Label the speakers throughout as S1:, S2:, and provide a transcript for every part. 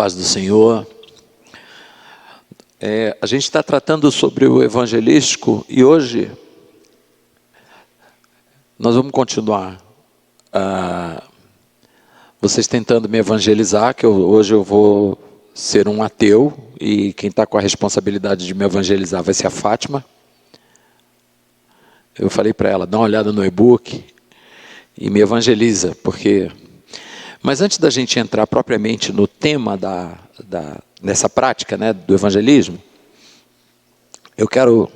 S1: paz do Senhor. A gente está tratando sobre o evangelístico e hoje nós vamos continuar. Vocês tentando me evangelizar, que hoje eu vou ser um ateu e quem está com a responsabilidade de me evangelizar vai ser a Fátima. Eu falei para ela, dá uma olhada no e-book e me evangeliza, porque... Mas antes da gente entrar propriamente no tema nessa prática, né, do evangelismo, eu quero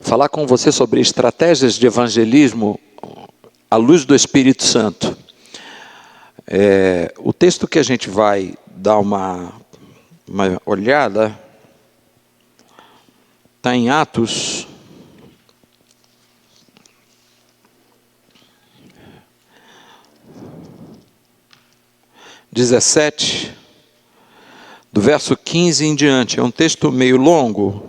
S1: falar com você sobre estratégias de evangelismo à luz do Espírito Santo. O texto que a gente vai dar uma olhada está em Atos 17, do verso 15 em diante. É um texto meio longo.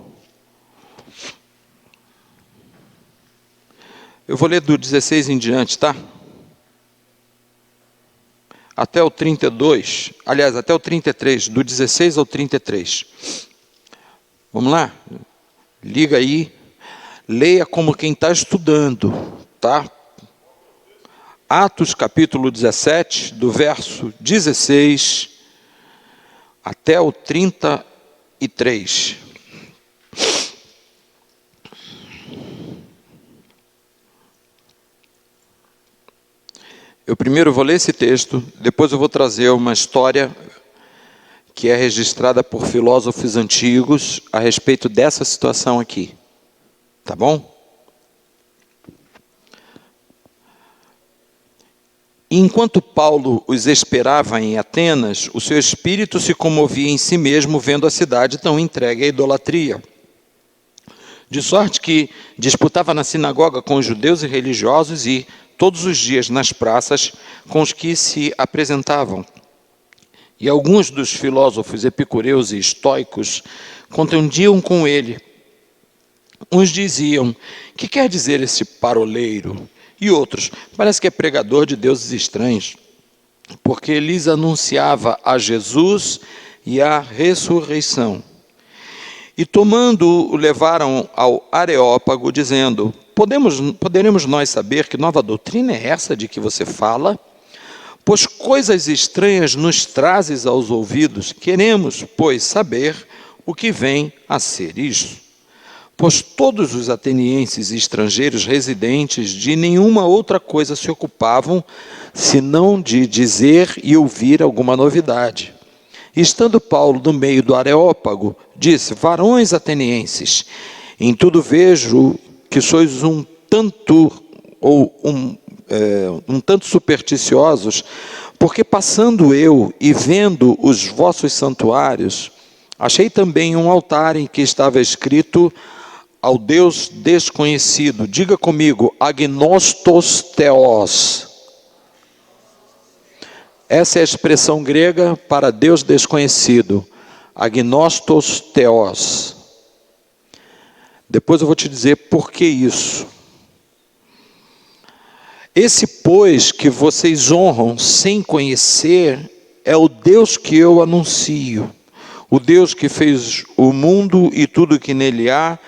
S1: Eu vou ler do 16 em diante, tá? Até o 32, aliás, até o 33, do 16 ao 33. Vamos lá? Liga aí, leia como quem está estudando, tá? Atos capítulo 17, do verso 16 até o 33. Eu primeiro vou ler esse texto, depois eu vou trazer uma história que é registrada por filósofos antigos a respeito dessa situação aqui. Tá bom? Enquanto Paulo os esperava em Atenas, o seu espírito se comovia em si mesmo, vendo a cidade tão entregue à idolatria. De sorte que disputava na sinagoga com os judeus e religiosos e, todos os dias, nas praças, com os que se apresentavam. E alguns dos filósofos epicureus e estoicos contendiam com ele. Uns diziam, que quer dizer esse paroleiro? E outros, parece que é pregador de deuses estranhos, porque lhes anunciava a Jesus e a ressurreição. E tomando-o, levaram ao Areópago, dizendo, poderemos nós saber que nova doutrina é essa de que você fala? Pois coisas estranhas nos trazes aos ouvidos, queremos, pois, saber o que vem a ser isto. Pois todos os atenienses e estrangeiros residentes de nenhuma outra coisa se ocupavam, senão de dizer e ouvir alguma novidade. Estando Paulo no meio do Areópago, disse, varões atenienses, em tudo vejo que sois um tanto supersticiosos, porque passando eu e vendo os vossos santuários, achei também um altar em que estava escrito ao Deus desconhecido. Diga comigo, agnostos theos. Essa é a expressão grega para Deus desconhecido. Agnostos theos. Depois eu vou te dizer por que isso. Esse, pois, que vocês honram sem conhecer, é o Deus que eu anuncio. O Deus que fez o mundo e tudo que nele há,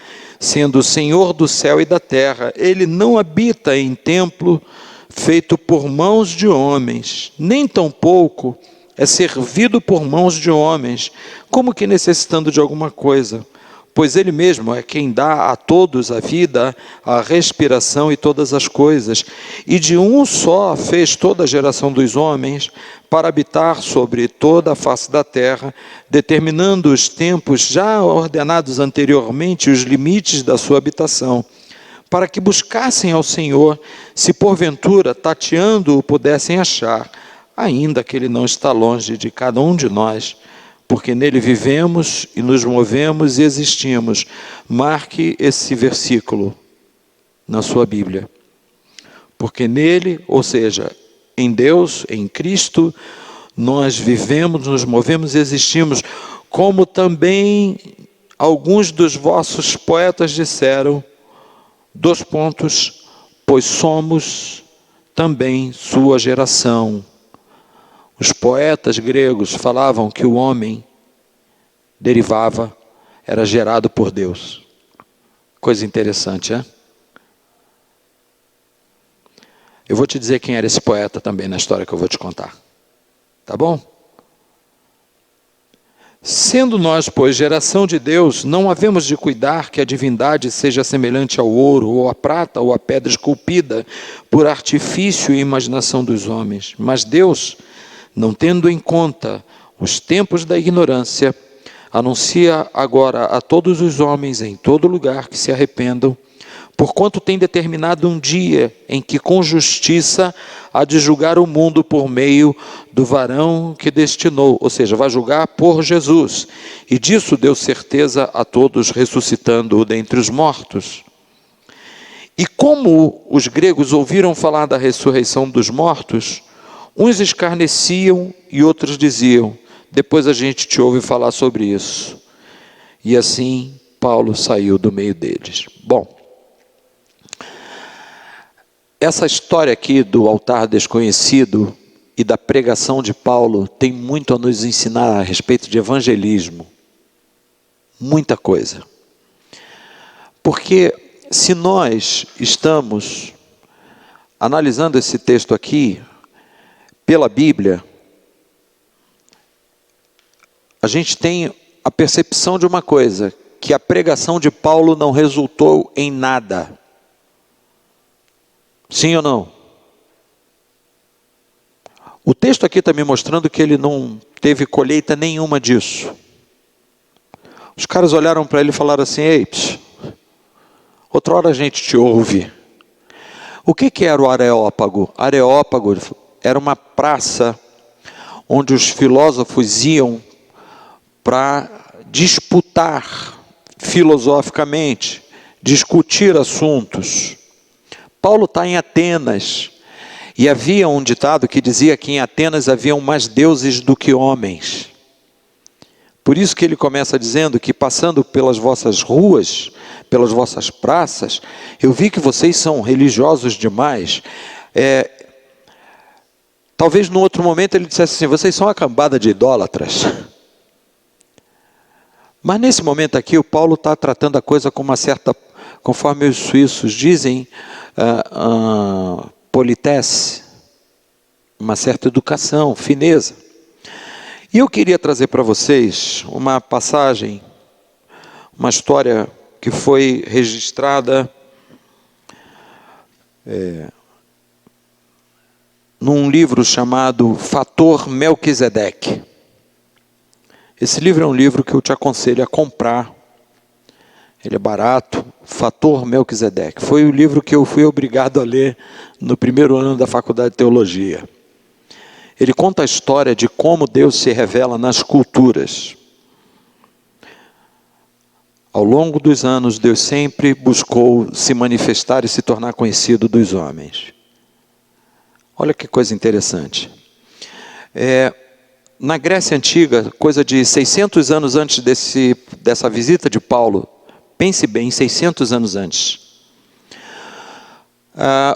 S1: sendo o Senhor do céu e da terra. Ele não habita em templo feito por mãos de homens, nem tampouco é servido por mãos de homens, como que necessitando de alguma coisa, pois ele mesmo é quem dá a todos a vida, a respiração e todas as coisas, e de um só fez toda a geração dos homens para habitar sobre toda a face da terra, determinando os tempos já ordenados anteriormente, os limites da sua habitação, para que buscassem ao Senhor, se porventura, tateando-o, pudessem achar, ainda que ele não está longe de cada um de nós, porque nele vivemos e nos movemos e existimos. Marque esse versículo na sua Bíblia. Porque nele, ou seja, em Deus, em Cristo, nós vivemos, nos movemos e existimos, como também alguns dos vossos poetas disseram, pois somos também sua geração. Os poetas gregos falavam que o homem derivava, era gerado por Deus. Coisa interessante, é? Eu vou te dizer quem era esse poeta também na história que eu vou te contar. Tá bom? Sendo nós, pois, geração de Deus, não havemos de cuidar que a divindade seja semelhante ao ouro, ou à prata, ou à pedra esculpida, por artifício e imaginação dos homens. Mas Deus, não tendo em conta os tempos da ignorância, anuncia agora a todos os homens em todo lugar que se arrependam, porquanto tem determinado um dia em que com justiça há de julgar o mundo por meio do varão que destinou, ou seja, vai julgar por Jesus. E disso deu certeza a todos, ressuscitando-o dentre os mortos. E como os gregos ouviram falar da ressurreição dos mortos, uns escarneciam e outros diziam: depois a gente te ouve falar sobre isso. E assim Paulo saiu do meio deles. Bom, essa história aqui do altar desconhecido e da pregação de Paulo tem muito a nos ensinar a respeito de evangelismo. Muita coisa. Porque se nós estamos analisando esse texto aqui pela Bíblia, a gente tem a percepção de uma coisa, que a pregação de Paulo não resultou em nada. Sim ou não? O texto aqui está me mostrando que ele não teve colheita nenhuma disso. Os caras olharam para ele e falaram assim: ei, outra hora a gente te ouve. O que era o Areópago? Areópago era uma praça onde os filósofos iam para disputar filosoficamente, discutir assuntos. Paulo está em Atenas, e havia um ditado que dizia que em Atenas haviam mais deuses do que homens. Por isso que ele começa dizendo que passando pelas vossas ruas, pelas vossas praças, eu vi que vocês são religiosos demais. Talvez num outro momento ele dissesse assim: vocês são uma cambada de idólatras. Mas nesse momento aqui o Paulo está tratando a coisa com uma certa, conforme os suíços dizem, politesse, uma certa educação, fineza. E eu queria trazer para vocês uma passagem, uma história que foi registrada num livro chamado Fator Melquisedeque. Esse livro é um livro que eu te aconselho a comprar. Ele é barato. Fator Melquisedeque. Foi o livro que eu fui obrigado a ler no primeiro ano da faculdade de teologia. Ele conta a história de como Deus se revela nas culturas. Ao longo dos anos, Deus sempre buscou se manifestar e se tornar conhecido dos homens. Olha que coisa interessante. Na Grécia Antiga, coisa de 600 anos antes dessa visita de Paulo, pense bem, 600 anos antes,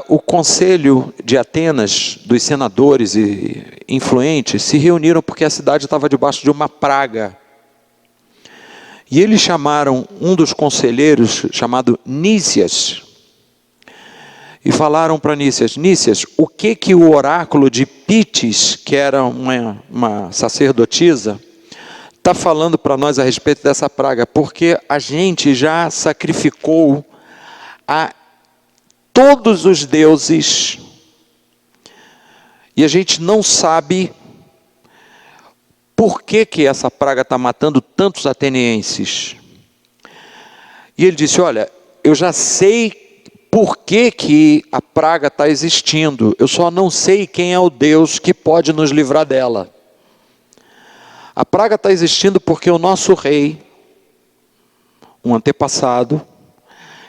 S1: o conselho de Atenas, dos senadores e influentes, se reuniram porque a cidade estava debaixo de uma praga. E eles chamaram um dos conselheiros, chamado Nícias, e falaram para Nícias: Nícias, o que o oráculo de Pitis, que era uma sacerdotisa, está falando para nós a respeito dessa praga? Porque a gente já sacrificou a todos os deuses e a gente não sabe por que essa praga está matando tantos atenienses. E ele disse: olha, eu já sei por que a praga está existindo, eu só não sei quem é o Deus que pode nos livrar dela. A praga está existindo porque o nosso rei, um antepassado,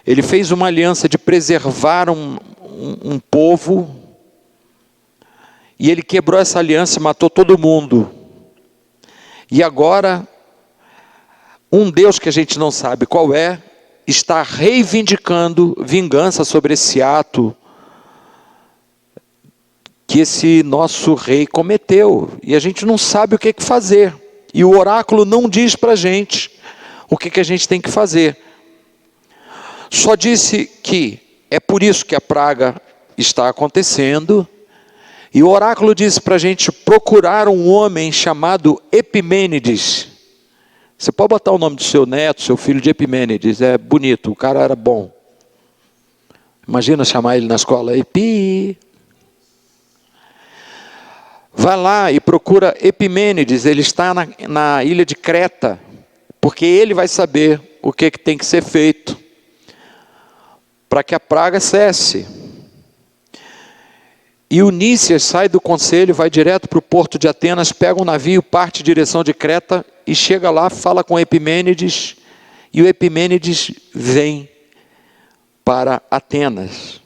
S1: ele fez uma aliança de preservar um povo, e ele quebrou essa aliança e matou todo mundo. E agora, um Deus que a gente não sabe qual é, está reivindicando vingança sobre esse ato que esse nosso rei cometeu. E a gente não sabe o que fazer. E o oráculo não diz para a gente o que a gente tem que fazer. Só disse que é por isso que a praga está acontecendo. E o oráculo disse para a gente procurar um homem chamado Epimênides. Você pode botar o nome do seu neto, seu filho de Epimênides. É bonito, o cara era bom. Imagina chamar ele na escola, Epi. Vai lá e procura Epimênides, ele está na ilha de Creta, porque ele vai saber o que tem que ser feito para que a praga cesse. E o Nícias sai do conselho, vai direto para o porto de Atenas, pega um navio, parte em direção de Creta, e chega lá, fala com Epimênides, e o Epimênides vem para Atenas.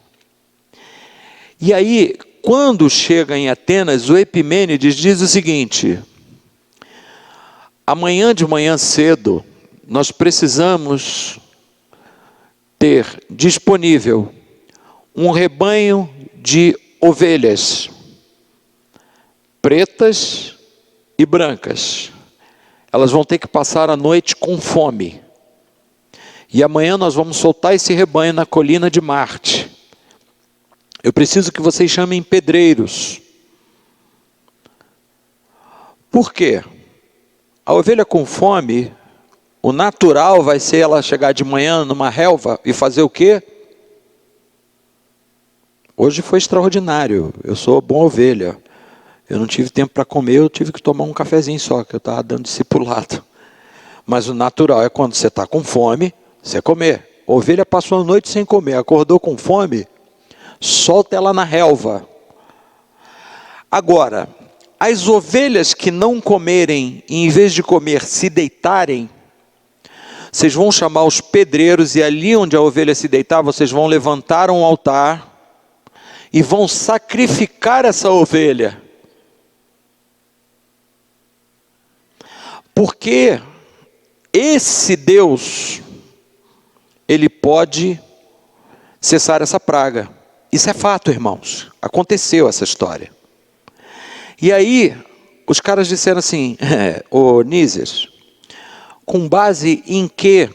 S1: E aí, quando chega em Atenas, o Epimênides diz o seguinte: amanhã de manhã cedo, nós precisamos ter disponível um rebanho de ovelhas, pretas e brancas. Elas vão ter que passar a noite com fome. E amanhã nós vamos soltar esse rebanho na colina de Marte. Eu preciso que vocês chamem pedreiros. Por quê? A ovelha com fome, o natural vai ser ela chegar de manhã numa relva e fazer o quê? Hoje foi extraordinário, eu sou boa ovelha. Eu não tive tempo para comer, eu tive que tomar um cafezinho só, que eu estava dando discipulado. Mas o natural é quando você está com fome, você comer. A ovelha passou a noite sem comer, acordou com fome, solta ela na relva. Agora, as ovelhas que não comerem, e em vez de comer, se deitarem, vocês vão chamar os pedreiros, e ali onde a ovelha se deitar, vocês vão levantar um altar, e vão sacrificar essa ovelha. Porque esse Deus, ele pode cessar essa praga. Isso é fato, irmãos. Aconteceu essa história. E aí, os caras disseram assim: ô Nícias, com base em que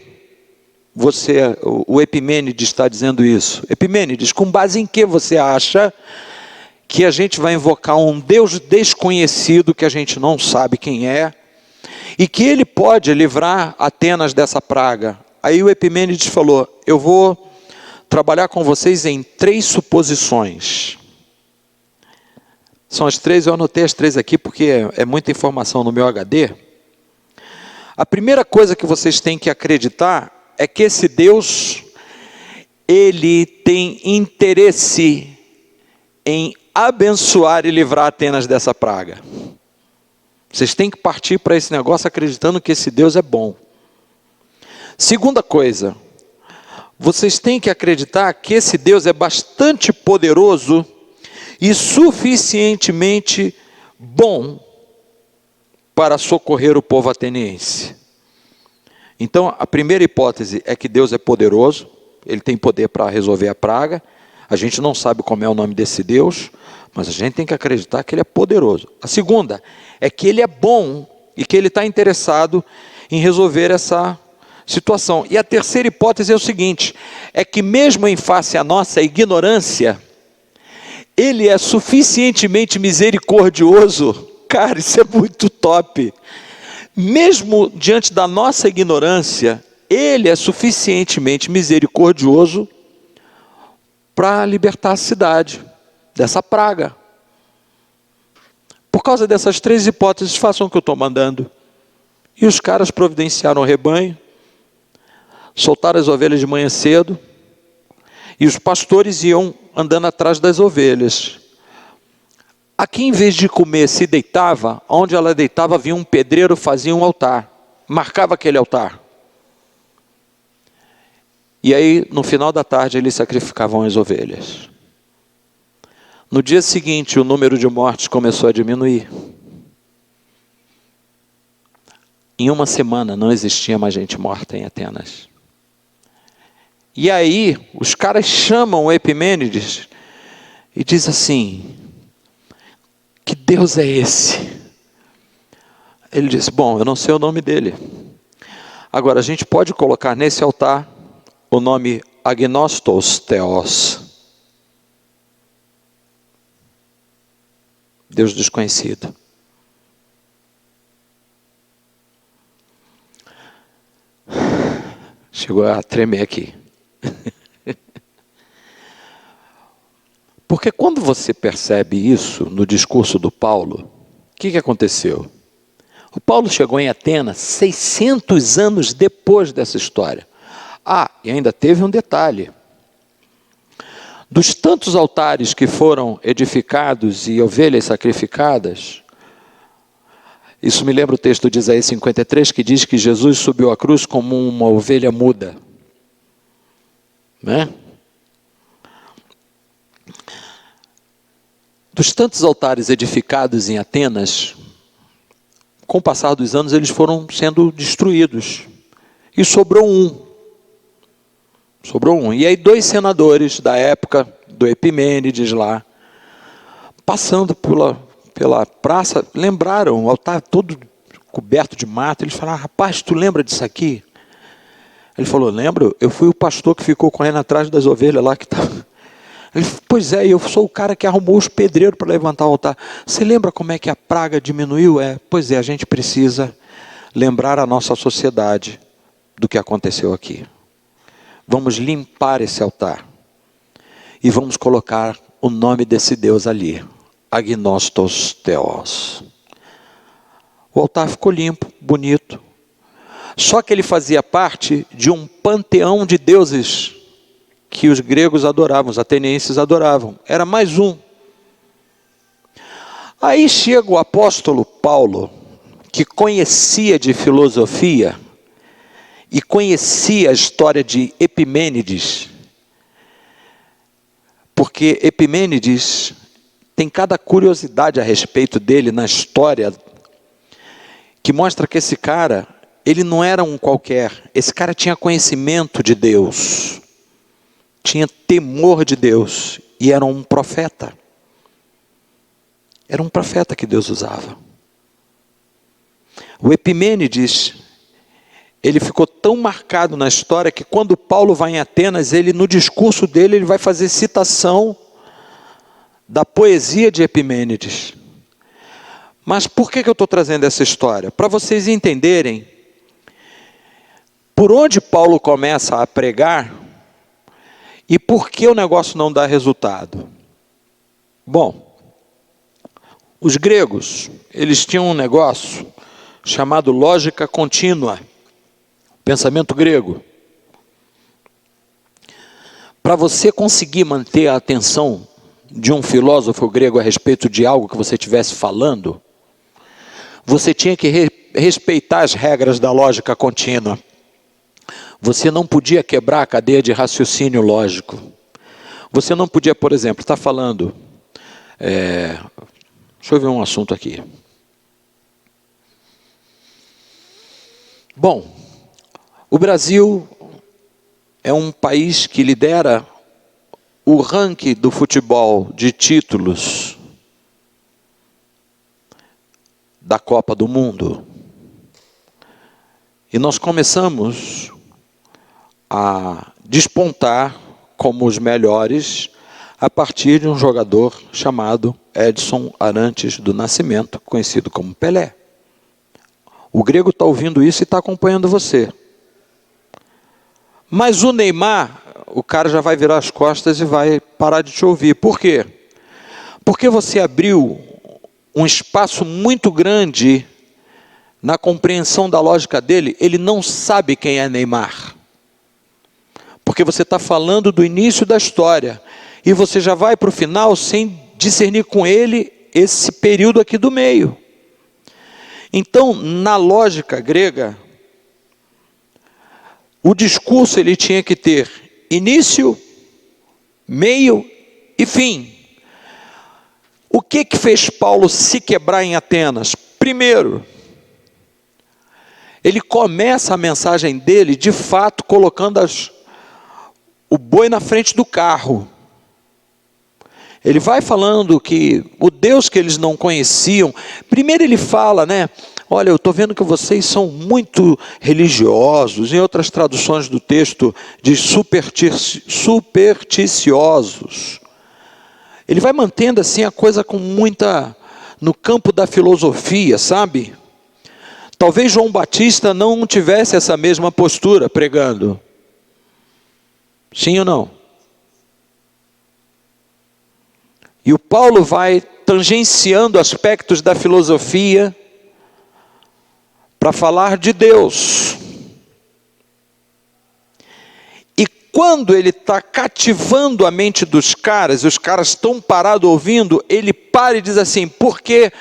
S1: o Epimênides está dizendo isso? Epimênides, com base em que você acha que a gente vai invocar um Deus desconhecido, que a gente não sabe quem é, e que ele pode livrar Atenas dessa praga? Aí o Epimênides falou: eu vou trabalhar com vocês em 3 suposições. São as 3, eu anotei as 3 aqui porque é muita informação no meu HD. A primeira coisa que vocês têm que acreditar é que esse Deus, ele tem interesse em abençoar e livrar Atenas dessa praga. Vocês têm que partir para esse negócio acreditando que esse Deus é bom. Segunda coisa, vocês têm que acreditar que esse Deus é bastante poderoso e suficientemente bom para socorrer o povo ateniense. Então, a primeira hipótese é que Deus é poderoso, ele tem poder para resolver a praga. A gente não sabe como é o nome desse Deus, mas a gente tem que acreditar que ele é poderoso. A segunda é que ele é bom e que ele está interessado em resolver essa situação. E a terceira hipótese é o seguinte: é que mesmo em face à nossa ignorância, ele é suficientemente misericordioso. Cara, isso é muito top. Mesmo diante da nossa ignorância, ele é suficientemente misericordioso para libertar a cidade dessa praga. Por causa dessas 3 hipóteses, façam o que eu estou mandando. E os caras providenciaram o rebanho, soltaram as ovelhas de manhã cedo, e os pastores iam andando atrás das ovelhas. Aqui, em vez de comer, se deitava, onde ela deitava vinha um pedreiro, fazia um altar, marcava aquele altar. E aí, no final da tarde, eles sacrificavam as ovelhas. No dia seguinte, o número de mortes começou a diminuir. Em uma semana, não existia mais gente morta em Atenas. E aí, os caras chamam o Epimênides e diz assim: que Deus é esse? Ele disse, bom, eu não sei o nome dele. Agora, a gente pode colocar nesse altar o nome Agnostos Theos. Deus desconhecido. Chegou a tremer aqui. Porque quando você percebe isso no discurso do Paulo, o que aconteceu? O Paulo chegou em Atenas 600 anos depois dessa história. Ah, e ainda teve um detalhe. Dos tantos altares que foram edificados e ovelhas sacrificadas, isso me lembra o texto de Isaías 53, que diz que Jesus subiu à cruz como uma ovelha muda. Né? Dos tantos altares edificados em Atenas, com o passar dos anos eles foram sendo destruídos. E sobrou um. E aí 2 senadores da época do Epimênides lá, passando pela praça, lembraram, o altar todo coberto de mato. Eles falaram, rapaz, tu lembra disso aqui? Ele falou, lembro, eu fui o pastor que ficou correndo atrás das ovelhas lá que estava. Ele falou, pois é, eu sou o cara que arrumou os pedreiros para levantar o altar. Você lembra como é que a praga diminuiu? Pois é, a gente precisa lembrar a nossa sociedade do que aconteceu aqui. Vamos limpar esse altar. E vamos colocar o nome desse Deus ali. Agnostos Theos. O altar ficou limpo, bonito. Só que ele fazia parte de um panteão de deuses que os gregos adoravam, os atenienses adoravam. Era mais um. Aí chega o apóstolo Paulo, que conhecia de filosofia e conhecia a história de Epimênides, porque Epimênides tem cada curiosidade a respeito dele na história, que mostra que esse cara, ele não era um qualquer, esse cara tinha conhecimento de Deus, tinha temor de Deus, e era um profeta. Era um profeta que Deus usava. O Epimênides, ele ficou tão marcado na história que quando Paulo vai em Atenas, ele no discurso dele, ele vai fazer citação da poesia de Epimênides. Mas por que eu estou trazendo essa história? Para vocês entenderem por onde Paulo começa a pregar e por que o negócio não dá resultado. Bom, os gregos, eles tinham um negócio chamado lógica contínua, pensamento grego. Para você conseguir manter a atenção de um filósofo grego a respeito de algo que você estivesse falando, você tinha que respeitar as regras da lógica contínua. Você não podia quebrar a cadeia de raciocínio lógico. Você não podia, por exemplo, estar falando... deixa eu ver um assunto aqui. Bom, o Brasil é um país que lidera o ranking do futebol de títulos da Copa do Mundo. E nós começamos a despontar como os melhores a partir de um jogador chamado Edson Arantes do Nascimento, conhecido como Pelé. O grego está ouvindo isso e está acompanhando você. Mas o Neymar, o cara já vai virar as costas e vai parar de te ouvir. Por quê? Porque você abriu um espaço muito grande na compreensão da lógica dele. Ele não sabe quem é Neymar. Porque você está falando do início da história. E você já vai para o final sem discernir com ele esse período aqui do meio. Então, na lógica grega, o discurso ele tinha que ter início, meio e fim. O que fez Paulo se quebrar em Atenas? Primeiro, ele começa a mensagem dele, de fato, colocando o boi na frente do carro. Ele vai falando que o Deus que eles não conheciam, primeiro ele fala, olha, eu estou vendo que vocês são muito religiosos. Em outras traduções do texto diz supersticiosos. Ele vai mantendo assim a coisa com muita, no campo da filosofia, sabe? Talvez João Batista não tivesse essa mesma postura pregando. Sim ou não? E o Paulo vai tangenciando aspectos da filosofia para falar de Deus. E quando ele está cativando a mente dos caras, os caras estão parados ouvindo, ele para e diz assim, porque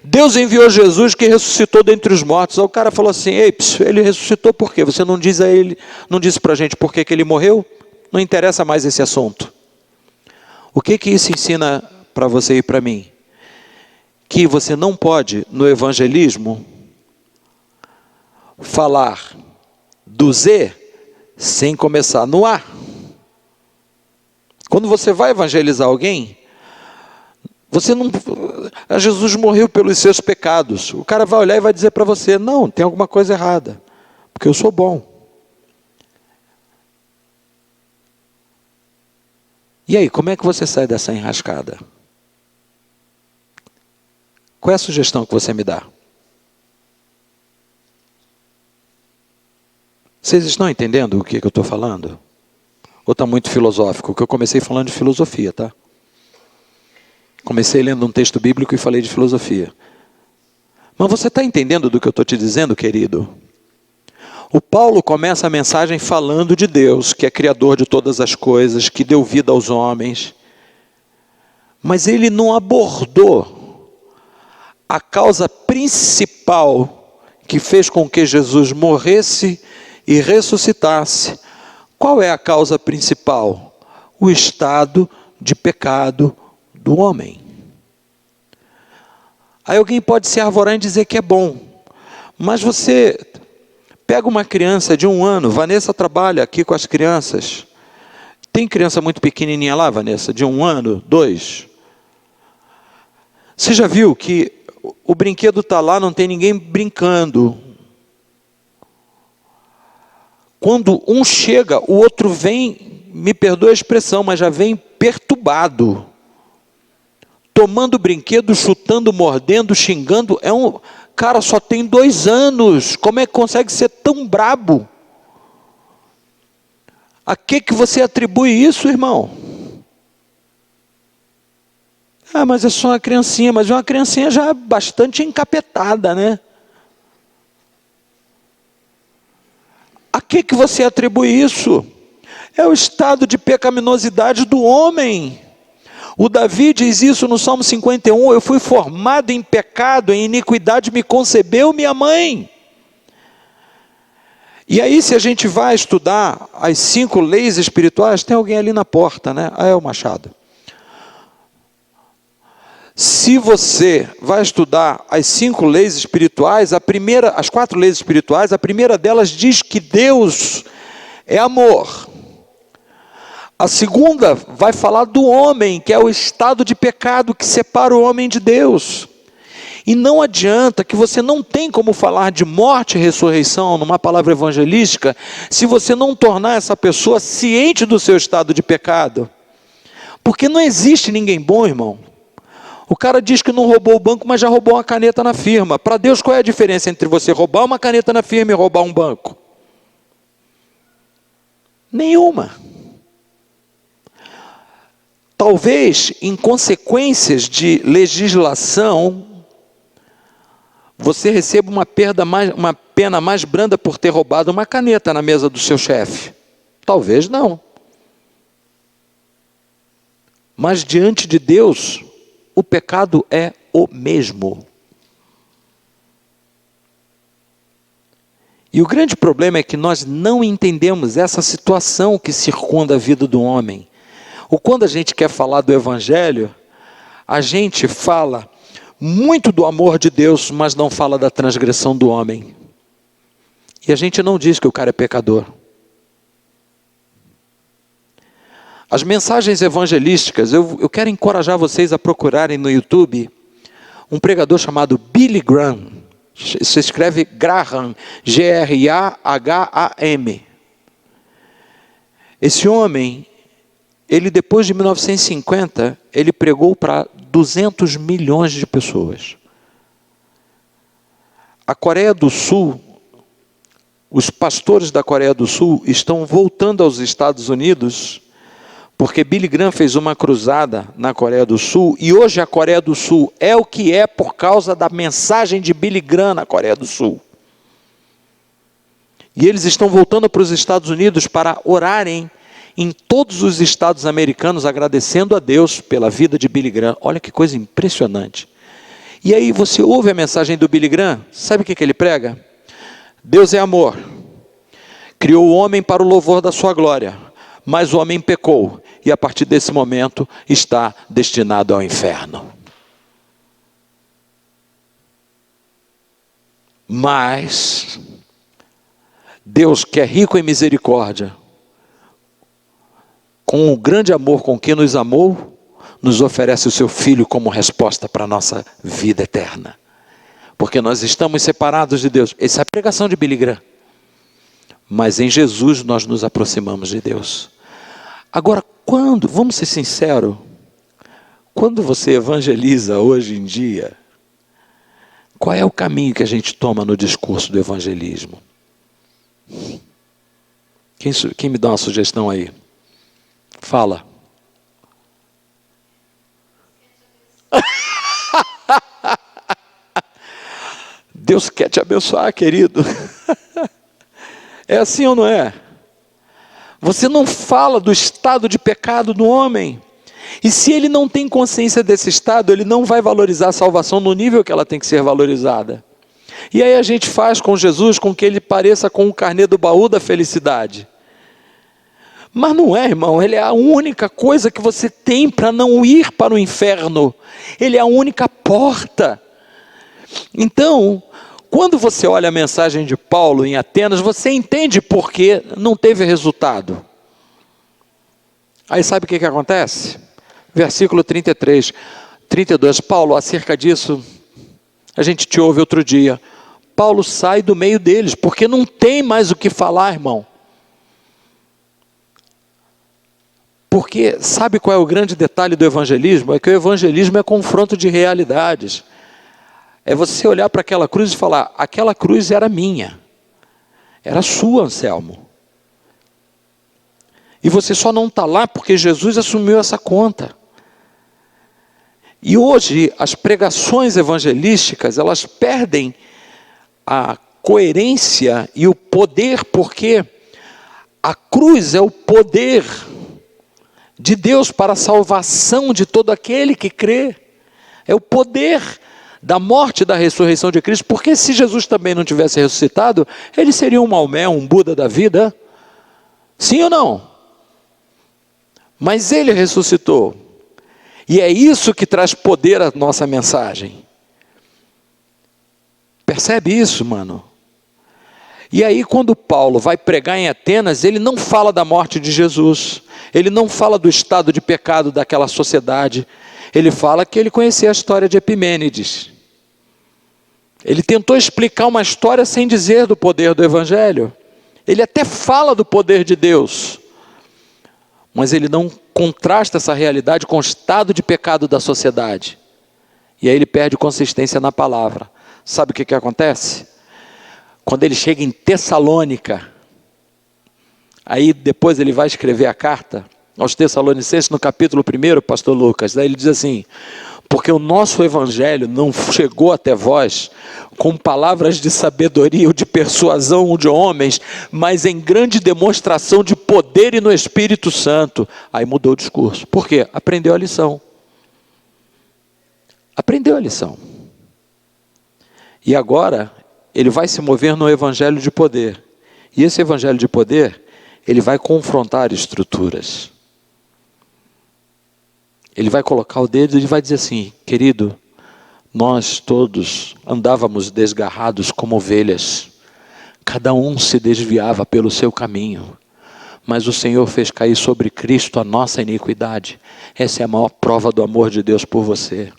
S1: Deus enviou Jesus que ressuscitou dentre os mortos. Aí o cara falou assim, ei, ele ressuscitou por quê? Você não diz a ele, não disse para a gente por que ele morreu? Não interessa mais esse assunto. O que isso ensina para você e para mim? Que você não pode, no evangelismo, falar do Z sem começar no A. Quando você vai evangelizar alguém, você não... Jesus morreu pelos seus pecados. O cara vai olhar e vai dizer para você, não, tem alguma coisa errada, porque eu sou bom. E aí, como é que você sai dessa enrascada? Qual é a sugestão que você me dá? Vocês estão entendendo o que eu estou falando? Ou está muito filosófico? Porque eu comecei falando de filosofia, tá? Comecei lendo um texto bíblico e falei de filosofia. Mas você está entendendo do que eu estou te dizendo, querido? O Paulo começa a mensagem falando de Deus, que é criador de todas as coisas, que deu vida aos homens. Mas ele não abordou a causa principal que fez com que Jesus morresse e ressuscitasse. Qual é a causa principal? O estado de pecado do homem. Aí alguém pode se arvorar e dizer que é bom, mas você pega uma criança de 1 ano, Vanessa trabalha aqui com as crianças, tem criança muito pequenininha lá, Vanessa, de 1 ano, 2, você já viu que o brinquedo está lá, não tem ninguém brincando, quando um chega, o outro vem, me perdoa a expressão, mas já vem perturbado, tomando brinquedo, chutando, mordendo, xingando. Cara, só tem 2 anos, como é que consegue ser tão brabo? A que você atribui isso, irmão? Ah, mas é só uma criancinha, mas é uma criancinha já bastante encapetada, né? A que você atribui isso? É o estado de pecaminosidade do homem. O Davi diz isso no Salmo 51, eu fui formado em pecado, em iniquidade me concebeu minha mãe. E aí se a gente vai estudar as 5 leis espirituais, tem alguém ali na porta, né? Ah, é o Machado. Se você vai estudar as 5 leis espirituais, as 4 leis espirituais, a primeira delas diz que Deus é amor. A segunda vai falar do homem, que é o estado de pecado que separa o homem de Deus. E não adianta que você não tem como falar de morte e ressurreição numa palavra evangelística, se você não tornar essa pessoa ciente do seu estado de pecado. Porque não existe ninguém bom, irmão. O cara diz que não roubou o banco, mas já roubou uma caneta na firma. Para Deus, qual é a diferença entre você roubar uma caneta na firma e roubar um banco? Nenhuma. Talvez, em consequências de legislação, você receba uma pena mais branda por ter roubado uma caneta na mesa do seu chefe. Talvez não. Mas diante de Deus, o pecado é o mesmo. E o grande problema é que nós não entendemos essa situação que circunda a vida do homem. Ou quando a gente quer falar do Evangelho, a gente fala muito do amor de Deus, mas não fala da transgressão do homem. E a gente não diz que o cara é pecador. As mensagens evangelísticas, eu quero encorajar vocês a procurarem no YouTube um pregador chamado Billy Graham. Se escreve Graham, Graham. Esse homem, ele depois de 1950, ele pregou para 200 milhões de pessoas. A Coreia do Sul, os pastores da Coreia do Sul estão voltando aos Estados Unidos, porque Billy Graham fez uma cruzada na Coreia do Sul, e hoje a Coreia do Sul é o que é por causa da mensagem de Billy Graham na Coreia do Sul. E eles estão voltando para os Estados Unidos para orarem em todos os estados americanos, agradecendo a Deus pela vida de Billy Graham. Olha que coisa impressionante. E aí você ouve a mensagem do Billy Graham, sabe o que ele prega? Deus é amor, criou o homem para o louvor da sua glória, mas o homem pecou, e a partir desse momento está destinado ao inferno. Mas Deus, que é rico em misericórdia, com o grande amor com que nos amou, nos oferece o seu Filho como resposta para a nossa vida eterna. Porque nós estamos separados de Deus. Essa é a pregação de Billy Graham. Mas em Jesus nós nos aproximamos de Deus. Agora, vamos ser sinceros, quando você evangeliza hoje em dia, qual é o caminho que a gente toma no discurso do evangelismo? Quem me dá uma sugestão aí? Fala. Deus quer te abençoar, querido. É assim ou não é? Você não fala do estado de pecado do homem. E se ele não tem consciência desse estado, ele não vai valorizar a salvação no nível que ela tem que ser valorizada. E aí a gente faz com Jesus com que ele pareça com o carnê do baú da felicidade. Mas não é, irmão, ele é a única coisa que você tem para não ir para o inferno. Ele é a única porta. Então, quando você olha a mensagem de Paulo em Atenas, você entende por que não teve resultado. Aí sabe o que acontece? Versículo 33, 32. Paulo, acerca disso, a gente te ouve outro dia. Paulo sai do meio deles, porque não tem mais o que falar, irmão. Porque sabe qual é o grande detalhe do evangelismo? É que o evangelismo é confronto de realidades. É você olhar para aquela cruz e falar, aquela cruz era minha. Era sua, Anselmo. E você só não está lá porque Jesus assumiu essa conta. E hoje as pregações evangelísticas, elas perdem a coerência e o poder, porque a cruz é o poder de Deus para a salvação de todo aquele que crê. É o poder da morte e da ressurreição de Cristo, porque se Jesus também não tivesse ressuscitado, ele seria um Maomé, um Buda da vida. Sim ou não? Mas ele ressuscitou. E é isso que traz poder à nossa mensagem. Percebe isso, mano? E aí quando Paulo vai pregar em Atenas, ele não fala da morte de Jesus. Ele não fala do estado de pecado daquela sociedade. Ele fala que ele conhecia a história de Epimênides. Ele tentou explicar uma história sem dizer do poder do Evangelho. Ele até fala do poder de Deus. Mas ele não contrasta essa realidade com o estado de pecado da sociedade. E aí ele perde consistência na palavra. Sabe o que acontece? Quando ele chega em Tessalônica, aí depois ele vai escrever a carta aos Tessalonicenses no capítulo 1, pastor Lucas. Daí ele diz assim, porque o nosso evangelho não chegou até vós com palavras de sabedoria ou de persuasão de homens, mas em grande demonstração de poder e no Espírito Santo. Aí mudou o discurso. Por quê? Aprendeu a lição. Aprendeu a lição. E agora ele vai se mover no evangelho de poder. E esse evangelho de poder, ele vai confrontar estruturas. Ele vai colocar o dedo e vai dizer assim, querido, nós todos andávamos desgarrados como ovelhas. Cada um se desviava pelo seu caminho. Mas o Senhor fez cair sobre Cristo a nossa iniquidade. Essa é a maior prova do amor de Deus por você.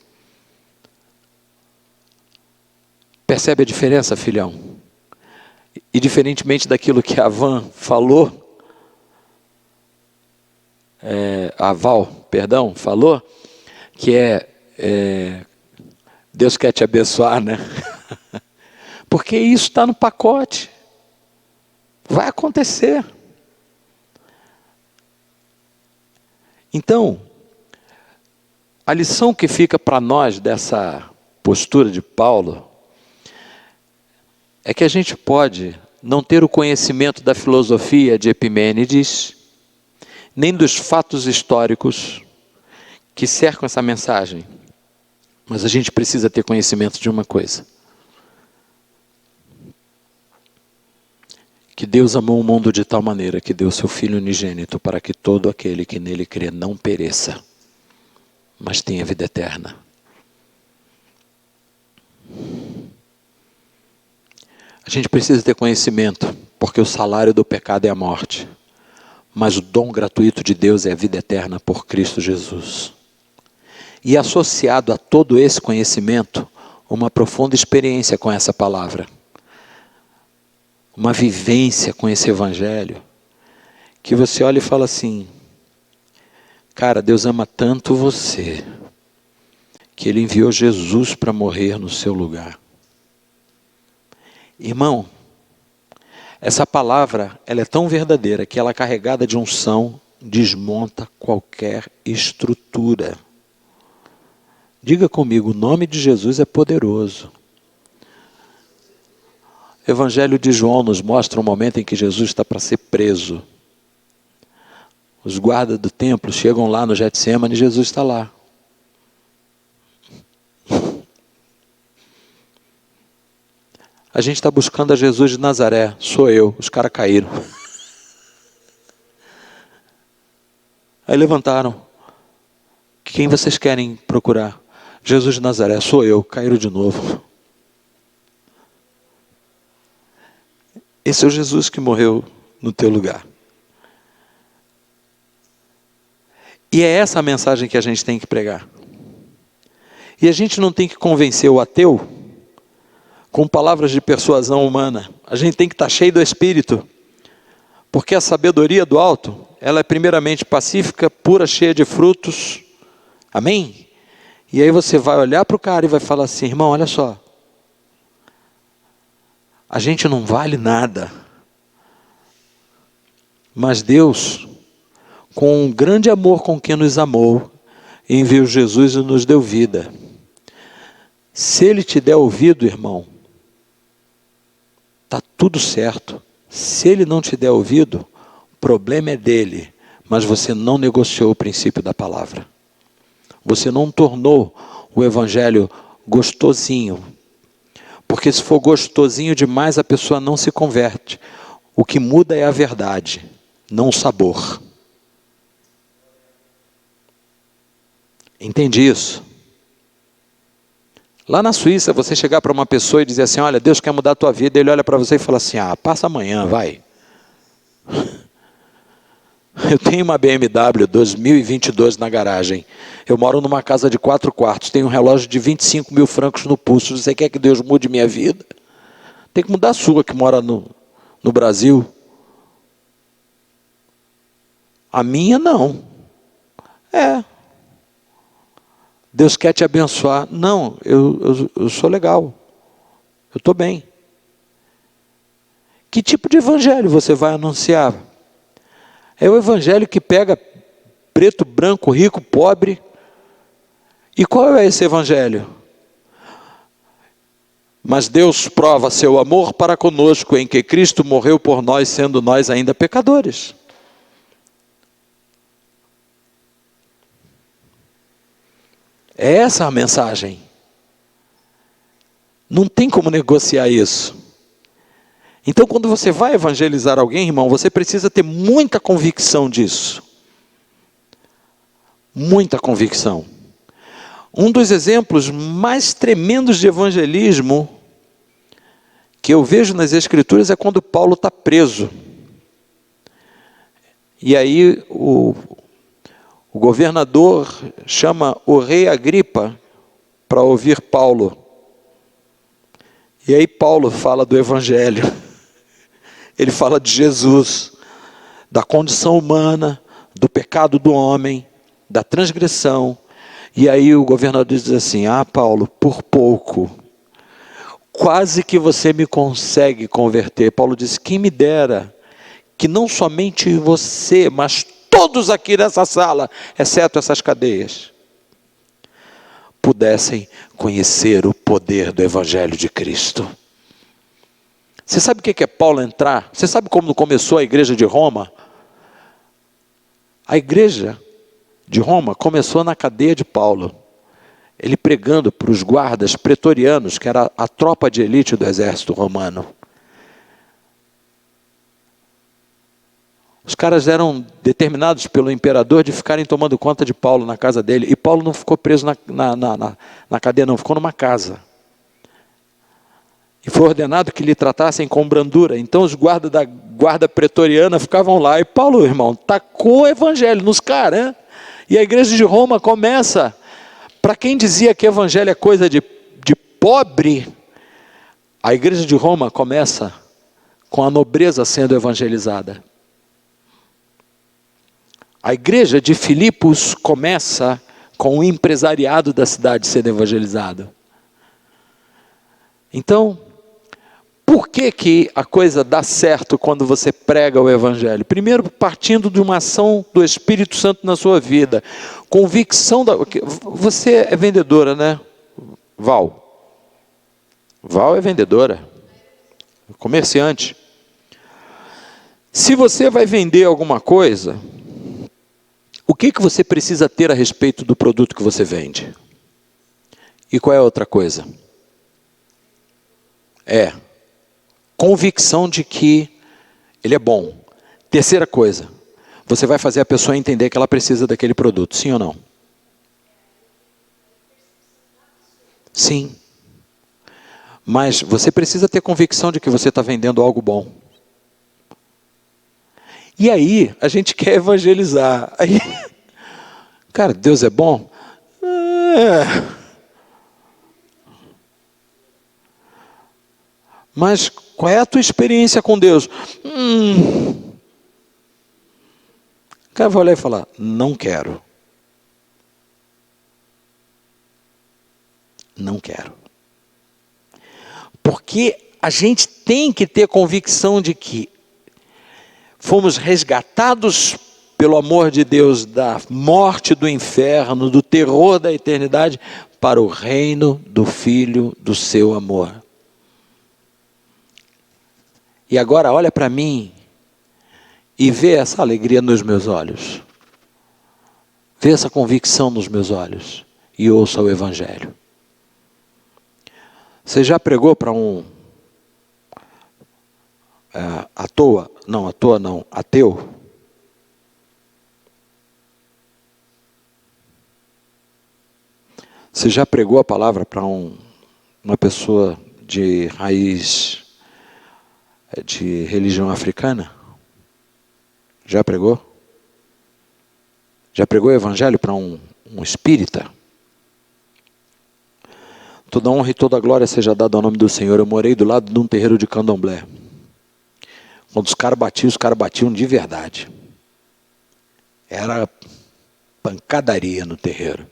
S1: Percebe a diferença, filhão? E diferentemente daquilo que a Van falou, a Val, perdão, falou, que Deus quer te abençoar, né? Porque isso está no pacote. Vai acontecer. Então, a lição que fica para nós dessa postura de Paulo é que a gente pode não ter o conhecimento da filosofia de Epimênides, nem dos fatos históricos que cercam essa mensagem, mas a gente precisa ter conhecimento de uma coisa: que Deus amou o mundo de tal maneira que deu seu Filho unigênito para que todo aquele que nele crê não pereça, mas tenha vida eterna. A gente precisa ter conhecimento, porque o salário do pecado é a morte, mas o dom gratuito de Deus é a vida eterna por Cristo Jesus. E associado a todo esse conhecimento, uma profunda experiência com essa palavra, uma vivência com esse evangelho, que você olha e fala assim: cara, Deus ama tanto você, que Ele enviou Jesus para morrer no seu lugar. Irmão, essa palavra, ela é tão verdadeira que ela, carregada de unção, desmonta qualquer estrutura. Diga comigo, o nome de Jesus é poderoso. O Evangelho de João nos mostra um momento em que Jesus está para ser preso. Os guardas do templo chegam lá no Getsemane e Jesus está lá. A gente está buscando a Jesus de Nazaré. Sou eu. Os caras caíram. Aí levantaram. Quem vocês querem procurar? Jesus de Nazaré. Sou eu. Caíram de novo. Esse é o Jesus que morreu no teu lugar. E é essa a mensagem que a gente tem que pregar. E a gente não tem que convencer o ateu com palavras de persuasão humana. A gente tem que estar cheio do Espírito. Porque a sabedoria do alto, ela é primeiramente pacífica, pura, cheia de frutos. Amém? E aí você vai olhar para o cara e vai falar assim: irmão, olha só. A gente não vale nada. Mas Deus, com um grande amor com quem nos amou, enviou Jesus e nos deu vida. Se Ele te der ouvido, irmão, está tudo certo. Se Ele não te der ouvido, o problema é dele, mas você não negociou o princípio da palavra. Você não tornou o evangelho gostosinho, porque se for gostosinho demais, a pessoa não se converte. O que muda é a verdade, não o sabor. Entende isso? Lá na Suíça, você chegar para uma pessoa e dizer assim: olha, Deus quer mudar a tua vida. Ele olha para você e fala assim: ah, passa amanhã, vai. Eu tenho uma BMW 2022 na garagem. Eu moro numa casa de 4 quartos. Tenho um relógio de 25 mil francos no pulso. Você quer que Deus mude minha vida? Tem que mudar a sua, que mora no Brasil. A minha não. Deus quer te abençoar. Não, eu sou legal. Eu estou bem. Que tipo de evangelho você vai anunciar? É o evangelho que pega preto, branco, rico, pobre. E qual é esse evangelho? Mas Deus prova seu amor para conosco em que Cristo morreu por nós, sendo nós ainda pecadores. É essa a mensagem. Não tem como negociar isso. Então, quando você vai evangelizar alguém, irmão, você precisa ter muita convicção disso. Muita convicção. Um dos exemplos mais tremendos de evangelismo que eu vejo nas Escrituras é quando Paulo está preso. E aí o governador chama o rei Agripa para ouvir Paulo. E aí Paulo fala do Evangelho. Ele fala de Jesus, da condição humana, do pecado do homem, da transgressão. E aí o governador diz assim: ah, Paulo, por pouco, quase que você me consegue converter. Paulo diz: quem me dera que não somente você, mas todos aqui nessa sala, exceto essas cadeias, pudessem conhecer o poder do Evangelho de Cristo. Você sabe o que é Paulo entrar? Você sabe como começou a igreja de Roma? A igreja de Roma começou na cadeia de Paulo. Ele pregando para os guardas pretorianos, que era a tropa de elite do exército romano. Os caras eram determinados pelo imperador de ficarem tomando conta de Paulo na casa dele. E Paulo não ficou preso na cadeia, não, ficou numa casa. E foi ordenado que lhe tratassem com brandura. Então os guardas da guarda pretoriana ficavam lá. E Paulo, irmão, tacou o evangelho nos caras, hein? E a igreja de Roma começa, para quem dizia que evangelho é coisa de pobre, a igreja de Roma começa com a nobreza sendo evangelizada. A igreja de Filipos começa com o empresariado da cidade sendo evangelizado. Então, por que a coisa dá certo quando você prega o Evangelho? Primeiro, partindo de uma ação do Espírito Santo na sua vida. Convicção da... Você é vendedora, né? Val é vendedora. Comerciante. Se você vai vender alguma coisa, o que você precisa ter a respeito do produto que você vende? E qual é a outra coisa? Convicção de que ele é bom. Terceira coisa, você vai fazer a pessoa entender que ela precisa daquele produto, sim ou não? Sim. Mas você precisa ter convicção de que você está vendendo algo bom. E aí, a gente quer evangelizar. Aí, cara, Deus é bom? Mas qual é a tua experiência com Deus? O cara vai olhar e falar: não quero. Não quero. Porque a gente tem que ter convicção de que fomos resgatados pelo amor de Deus da morte do inferno, do terror da eternidade, para o reino do Filho do seu amor. E agora olha para mim e vê essa alegria nos meus olhos. Vê essa convicção nos meus olhos e ouça o Evangelho. Você já pregou para um ateu? Você já pregou a palavra para uma pessoa de raiz de religião africana? Já pregou? Já pregou o evangelho para um espírita? Toda honra e toda glória seja dada ao nome do Senhor. Eu morei do lado de um terreiro de candomblé. Quando os caras batiam de verdade. Era pancadaria no terreiro.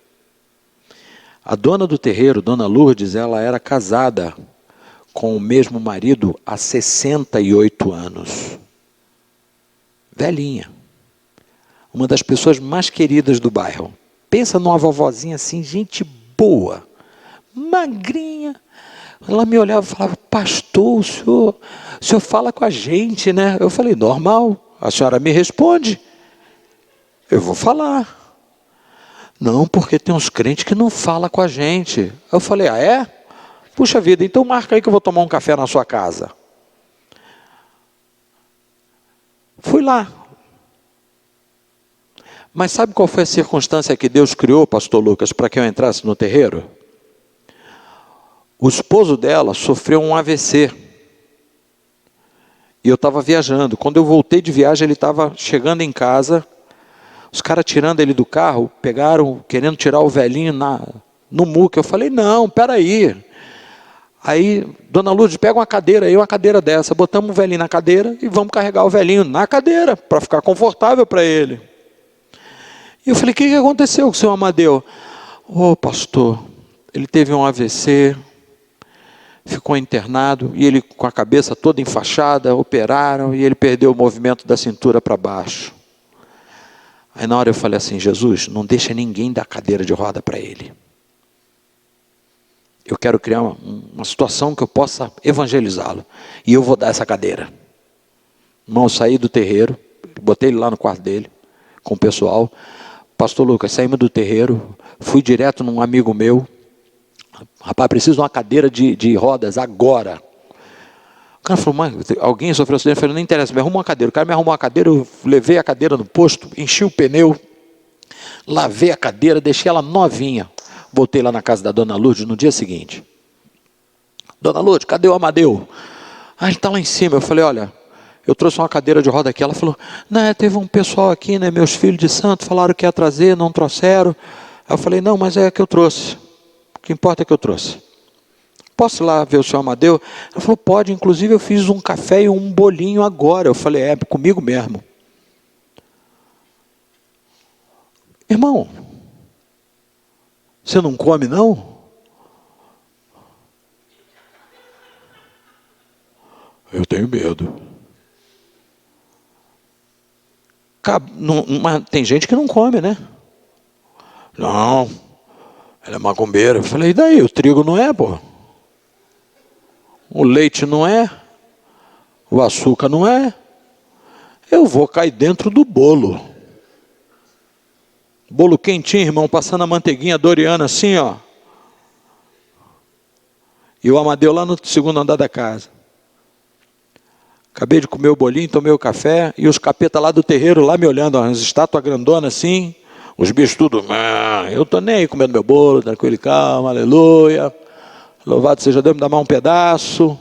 S1: A dona do terreiro, Dona Lourdes, ela era casada com o mesmo marido há 68 anos. Velhinha. Uma das pessoas mais queridas do bairro. Pensa numa vovozinha assim, gente boa, magrinha. Ela me olhava e falava: pastor, o senhor fala com a gente, né? Eu falei: normal, a senhora me responde. Eu vou falar. Não, porque tem uns crentes que não falam com a gente. Eu falei: ah, é? Puxa vida, então marca aí que eu vou tomar um café na sua casa. Fui lá. Mas sabe qual foi a circunstância que Deus criou, pastor Lucas, para que eu entrasse no terreiro? O esposo dela sofreu um AVC. E eu estava viajando. Quando eu voltei de viagem, ele estava chegando em casa. Os caras tirando ele do carro, pegaram, querendo tirar o velhinho no muque. Eu falei: não, peraí. Aí, dona Lourdes, pega uma cadeira aí, uma cadeira dessa, botamos o velhinho na cadeira e vamos carregar o velhinho na cadeira, para ficar confortável para ele. E eu falei, o que aconteceu com o senhor Amadeu? Pastor, ele teve um AVC, ficou internado, e ele com a cabeça toda enfaixada, operaram, e ele perdeu o movimento da cintura para baixo. Aí na hora eu falei assim, Jesus, não deixa ninguém dar cadeira de roda para ele. Eu quero criar uma situação que eu possa evangelizá-lo. E eu vou dar essa cadeira. Irmão, eu saí do terreiro, botei ele lá no quarto dele, com o pessoal. Pastor Lucas, saímos do terreiro, fui direto num amigo meu. Rapaz, preciso de uma cadeira de rodas agora. O cara falou, mas alguém sofreu acidente? Eu falei, não interessa, me arruma uma cadeira. O cara me arrumou uma cadeira, eu levei a cadeira no posto, enchi o pneu, lavei a cadeira, deixei ela novinha. Voltei lá na casa da dona Lourdes no dia seguinte. Dona Lourdes, cadê o Amadeu? Ele está lá em cima. Eu falei, olha, eu trouxe uma cadeira de roda aqui. Ela falou, não, teve um pessoal aqui, né, meus filhos de santo, falaram que ia trazer, não trouxeram. Aí eu falei, não, mas é que eu trouxe. O que importa é que eu trouxe. Posso ir lá ver o senhor Amadeu? Ela falou, pode, inclusive eu fiz um café e um bolinho agora. Eu falei, comigo mesmo. Irmão, você não come, não? Eu tenho medo. Mas tem gente que não come, né? Não, ela é macumbeira. Eu falei, e daí? O trigo não é, pô? O leite não é? O açúcar não é? Eu vou cair dentro do bolo. Bolo quentinho, irmão, passando a manteiguinha doriana assim, ó. E o Amadeu lá no segundo andar da casa. Acabei de comer o bolinho, tomei o café, e os capetas lá do terreiro, lá me olhando, as estátuas grandonas assim, os bichos tudo, eu estou nem aí comendo meu bolo, tranquilo e calmo, aleluia, louvado seja Deus, me dá mais um pedaço.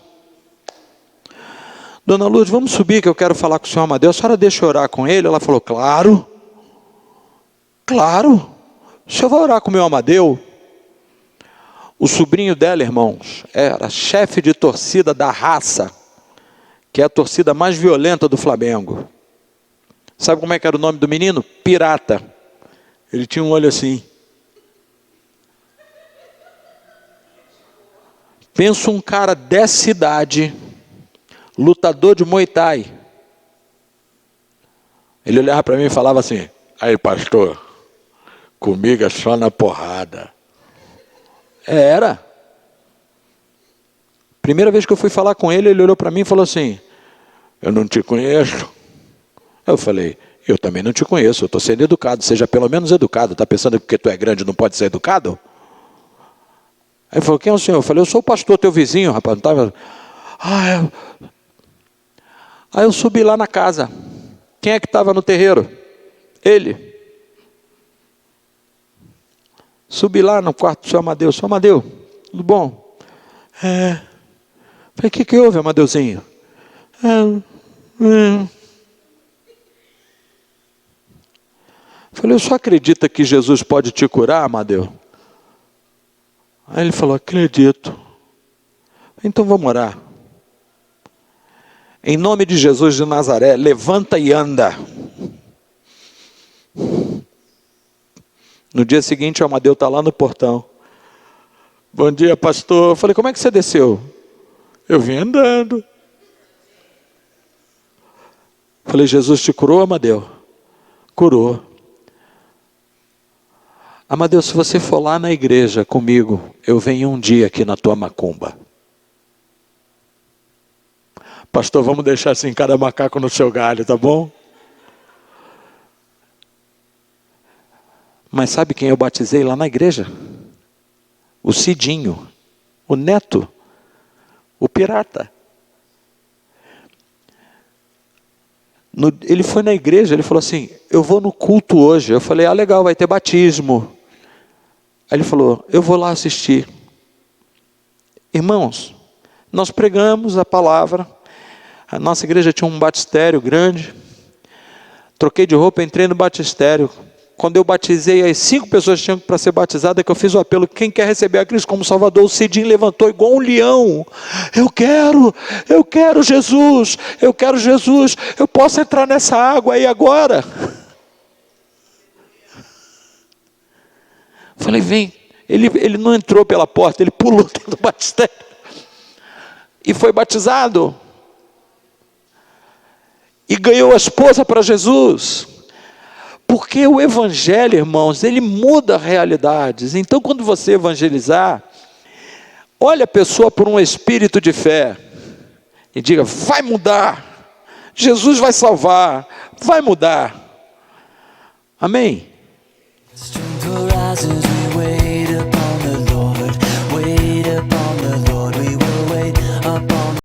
S1: Dona Lourdes, vamos subir que eu quero falar com o senhor Amadeu, a senhora deixa eu orar com ele? Ela falou, claro, o senhor vai orar com o meu Amadeu? O sobrinho dela, irmãos, era chefe de torcida da Raça, que é a torcida mais violenta do Flamengo. Sabe como é que era o nome do menino? Pirata. Ele tinha um olho assim. Pensa um cara dessa idade, lutador de Muay Thai. Ele olhava para mim e falava assim, aí pastor, comigo é só na porrada. Era. Primeira vez que eu fui falar com ele, ele olhou para mim e falou assim, eu não te conheço. Eu falei, eu também não te conheço, eu estou sendo educado, seja pelo menos educado. Está pensando que porque tu é grande não pode ser educado? Aí ele falou, quem é o senhor? Eu falei, eu sou o pastor, teu vizinho, rapaz. Não tava... Aí eu subi lá na casa. Quem é que estava no terreiro? Ele. Subi lá no quarto do senhor Amadeu. Senhor Amadeu, tudo bom? Falei, o que houve, Amadeuzinho? Falei, o senhor acredita que Jesus pode te curar, Amadeu? Aí ele falou, acredito. Então vamos orar. Em nome de Jesus de Nazaré, levanta e anda. No dia seguinte, o Amadeu está lá no portão. Bom dia, pastor. Eu falei, como é que você desceu? Eu vim andando. Falei, Jesus te curou, Amadeu? Curou. Amadeu, se você for lá na igreja comigo, eu venho um dia aqui na tua macumba. Pastor, vamos deixar assim cada macaco no seu galho, tá bom? Mas sabe quem eu batizei lá na igreja? O Cidinho, o neto, o pirata. Ele foi na igreja, ele falou assim, eu vou no culto hoje. Eu falei, legal, vai ter batismo. Aí ele falou, eu vou lá assistir. Irmãos, nós pregamos a palavra, a nossa igreja tinha um batistério grande, troquei de roupa, entrei no batistério, quando eu batizei as 5 pessoas que tinham para ser batizadas, que eu fiz o apelo, quem quer receber a Cristo como Salvador, o Cidinho levantou igual um leão. Eu quero Jesus, eu posso entrar nessa água aí agora? Falei, vem. Ele não entrou pela porta, ele pulou dentro do batistério e foi batizado. E ganhou a esposa para Jesus. Porque o evangelho, irmãos, ele muda realidades. Então, quando você evangelizar, olha a pessoa por um espírito de fé e diga, vai mudar. Jesus vai salvar, vai mudar. Amém?